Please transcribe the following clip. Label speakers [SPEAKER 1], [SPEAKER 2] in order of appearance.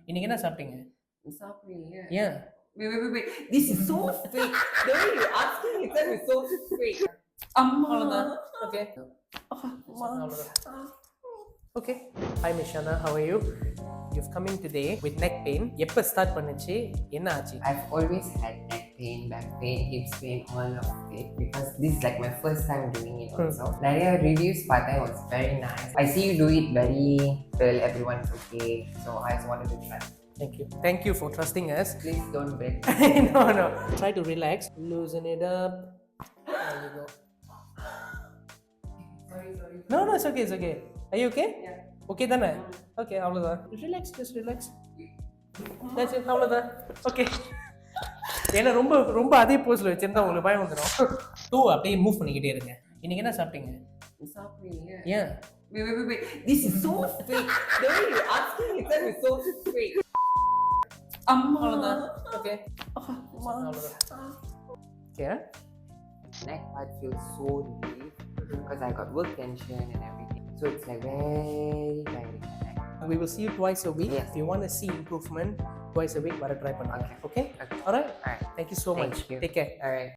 [SPEAKER 1] இன்னைக்கு என்ன சாப்பிட்டீங்க?
[SPEAKER 2] சாப்பிடுறீங்க?
[SPEAKER 1] ஏன்?
[SPEAKER 2] Wait. This is so fake. The way you asking itself is so fake. அம்மா.
[SPEAKER 1] அவ்வளோதான். ஓகே. அவ்வளோதான். Okay. Hi Mishana, how are you? You've come in today with neck pain. எப்போ ஸ்டார்ட் பண்ணுச்சு? என்ன ஆச்சு?
[SPEAKER 2] I've always had neck pain, back pain, hips pain, all of it because this is like my first time doing it also. நிறைய reviews பார்த்தேன், it was very nice. I see you do it very well, everyone's okay. So I just wanted to try.
[SPEAKER 1] Thank you for trusting us.
[SPEAKER 2] Please don't break.
[SPEAKER 1] No. Try to relax. Loosen it up. There you go.
[SPEAKER 2] Sorry.
[SPEAKER 1] No, it's okay. Are you okay?
[SPEAKER 2] Yeah.
[SPEAKER 1] Okay தானே? Okay, அவ்வளோதான். Just relax. That's it, அவ்வளோதான். Okay. ஏன்னா ரொம்ப அதே போஸ்ல வச்சிருந்தா உங்களுக்கு பயம் வந்துடும். டூ அப்படியே மூவ் பண்ணிக்கிட்டே இருங்க. இன்னைக்கு என்ன சாப்பிட்டீங்க?
[SPEAKER 2] சாப்பிடுறீங்க?
[SPEAKER 1] ஏன்?
[SPEAKER 2] Wait. This is so fake. The way you asking itself is so fake. அம்மா.
[SPEAKER 1] அவ்வளோதான். ஓகே. அவ்வளோதான். Okay.
[SPEAKER 2] Neck part feels so relief because I got work tension and everything. So it's like very tiring.
[SPEAKER 1] We will see you twice a week.
[SPEAKER 2] Yes.
[SPEAKER 1] If you want to see improvement, twice a week, try பண்ணுங்க. Okay?
[SPEAKER 2] Okay.
[SPEAKER 1] Alright?
[SPEAKER 2] Alright.
[SPEAKER 1] Thank you so much.
[SPEAKER 2] Thank you.
[SPEAKER 1] Take care.
[SPEAKER 2] Alright.